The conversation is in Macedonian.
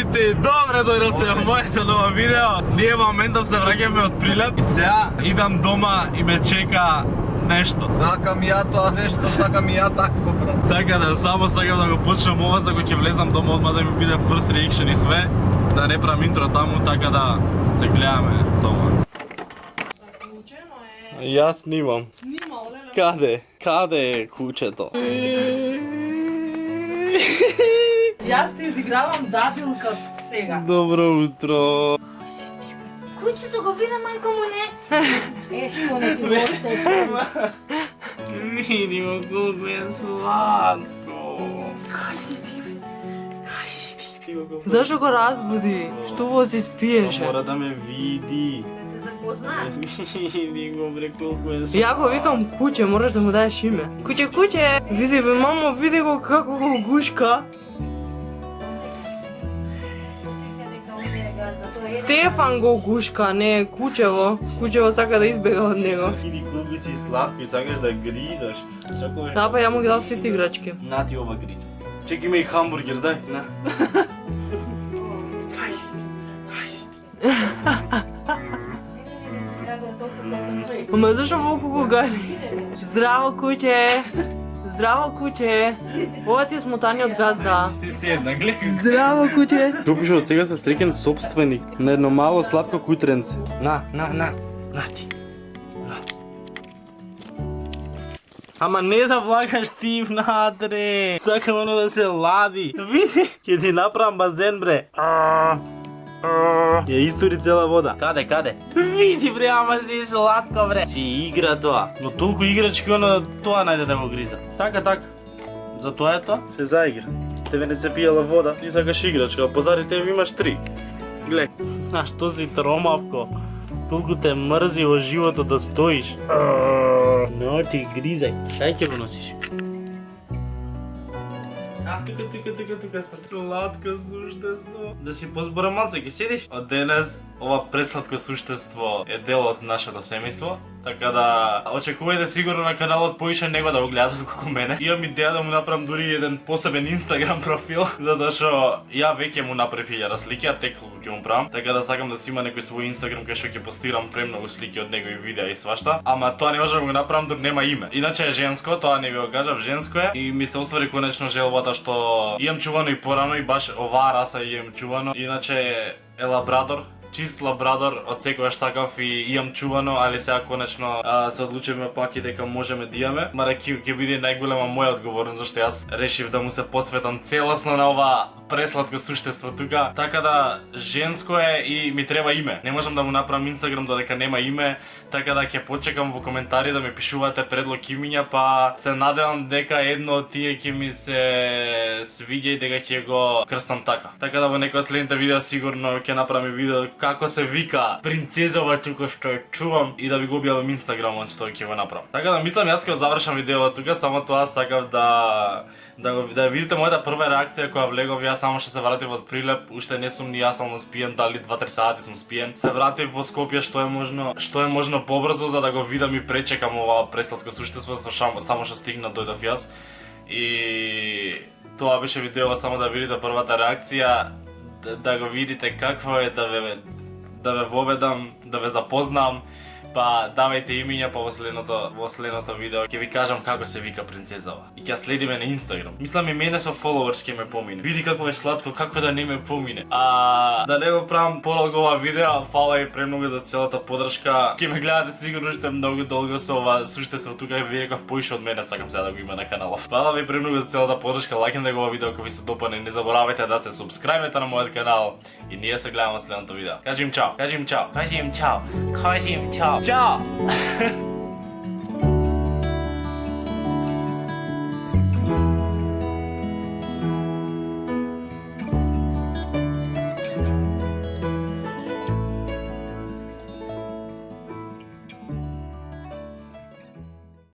Здравейте! Добре дојдовте во моето ново видео. Ние моментов се враќаме од Прилеп и сега идам дома и ме чека нешто. Сакам ја тоа нешто, сакам и ја такво, брат. Така да само сакам да го почнем ова, за кој ќе влезам дома одма да ми биде first reaction и све. Да не правам интро таму, така да се гледаме дома. Јас снимам. Снимал, леле. Каде? Каде е кучето? Јас те изигравам дадилка сега. Добро утро. Кучето го вида, мајко му не. Што не ти лоште. Види го колку е сладко. Кажи ти, бе. Кажи ти. Зашо го разбуди? Што во си спиеше? Мора да ме види. Да се запознаеш. Види го бре колку е сладко. Ја го викам куче, мораш да му даеш име. Куче, куче! Види бе, мамо, види го како го гушка. Стефан го гушка, не кучево. Кучево сака да избега од него. Види колку си сладко и сакаш да гризаш. Сакаш. Да, па ја му ги дав сите играчки. На ти ова гриза. Чек има и хамбургер, дај, на. Ама зашо волку го гани? Здраво, куче! Здраво, куче! Ова ти е смотаниот газда. Си седна, гледай. Здраво, куче! Чупиш од сега се стрикен собственик на едно мало сладко кутренце. На ти. Ама не да влагаш ти внатре. Сакам оно да се лади. Види, ќе ти направам базен, бре. Ја истори цела вода. Каде? Види, бре, ама си сладко, бре. Си игра тоа. Но толку играчки оно тоа најде да го гриза. Така. За тоа е тоа. Се заигра. Тебе не цепијала вода, ти сакаш играчка, а позади тебе имаш 3. Глед. А што си тромавко? Колку те мрзи во животот да стоиш. Но ти гризај. Кај ќе го носиш? Тука, сладко суштество. Да си позбора малце, ќе седиш? Од денес, ова пресладко суштество е дел од нашето семејство. Така да, очекувајте сигурно на каналот поише него да го гледат колку мене. Имам идеја да му направам дури еден посебен Инстаграм профил, затоа што ја веќе му направив 1000 слики, а тек колку ќе му правам. Така да сакам да си има некој свој Инстаграм кај што ќе постирам премногу слики од него и видеа и свашта. Ама тоа не може да го направам дури нема име. Иначе е женско, тоа не ви го кажав, женско е и ми се оствари конечно желбата што имам чувано и порано и баш оваа раса имам чувано. Иначе е лабрадор. Чист лабрадор, од секојаш сакав и имам чувано, али сега конечно се одлучивме пак и дека можеме да имаме. Мара ќе биде најголема моја одговорност, зашто јас решив да му се посветам целосно на ова пресладко суштество тука. Така да, женско е и ми треба име. Не можам да му направам Инстаграм додека нема име, така да ќе почекам во коментари да ми пишувате предлог имиња, па се надевам дека едно од тие ќе ми се свиѓа и дека ќе го крстам така. Така да во некој од следните видеа сигурно ќе направам видео како се вика принцезова тука што ја чувам и да ви го објавам Инстаграмот што ќе го направам. Така да мислам јас ќе завршам видеото тука, само тоа сакав да видите мојата прва реакција кога влегов. Јас само што се вратив од Прилеп, уште не сум ни јасно спиен, дали 2-3 сати сум спиен. Се вратив во Скопје што е можно побрзо за да го видам и пречекам ова пресладко суштество, само што стигна дојдов јас. И тоа беше видео само да видите првата реакција, да го видите какво е да ве воведам, да ве запознам, па давајте имиња, па во следното видео ќе ви кажам како се вика принцезава. И ќе следиме на Инстаграм. Мислам и мене со фоловерс ќе ме помине. Види како е сладко, како да не ме помине. Да не го правам подолго ова видео, фала ви премногу за целата поддршка. Ќе ме гледате сигурно уште многу долго со ова суштество тука, ви реков поише од мене сакам сега да го има на каналот. Фала ви премногу за целата поддршка, лајкнете го ова видео ако ви се допадне, не заборавајте да се субскрајбнете на мојот канал и ние се гледаме во следното видео. Кажи им чао. Чао!